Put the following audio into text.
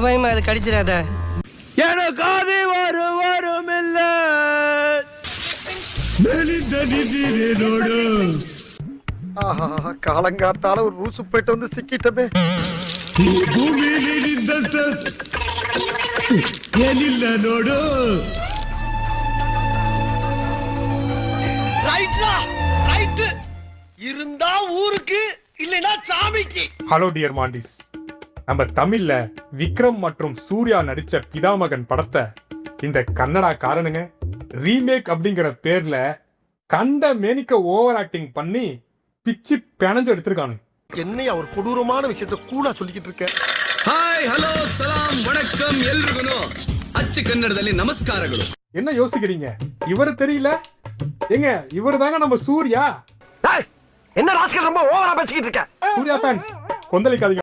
பயமா அது கடிச்சிடாத. எனக்காதி வரும் இல்ல காலங்காத்தால ஒரு ரூசு போயிட்டு வந்து சிக்கிட்டமே. ಏನಿಲ್ಲ ನೋಡು. இருந்தா ஊருக்கு இல்லைன்னா சாமிக்கு. ஹலோ டியர் மாண்டிஸ், நம்ம தமிழ்ல விக்ரம் மற்றும் சூர்யா நடிச்ச பிதாமகன் படத்தை இந்த கன்னடா காரனுங்க ரீமேக் அப்படிங்கிற பேர்ல கண்ட மேனிக்க ஓவர் ஆக்டிங் பண்ணி பிச்சு பிணைஞ்சு எடுத்திருக்கானு. என்னைய ஒரு கொடூரமான விஷயத்த கூட சொல்லிக்கிட்டு இருக்க. ಹಾಯ್ ಹಲೋ ಸಲಾಂ ವಣಕ್ಕಂ ಎಲ್ರಿಗೂ ಅಚ್ಚ ಕನ್ನಡದಲ್ಲಿ ನಮಸ್ಕಾರಗಳು. என்ன யோசிக்கிறீங்க? இவரு தெரியல? எங்க இவரு தாங்க நம்ம சூர்யா. என்ன ராஸ்கல் ரொம்ப ஓவரா பேசிக்கிட்டு இருக்க. சூர்யா ஃபேன்ஸ் கொந்தளிக்காதீங்க.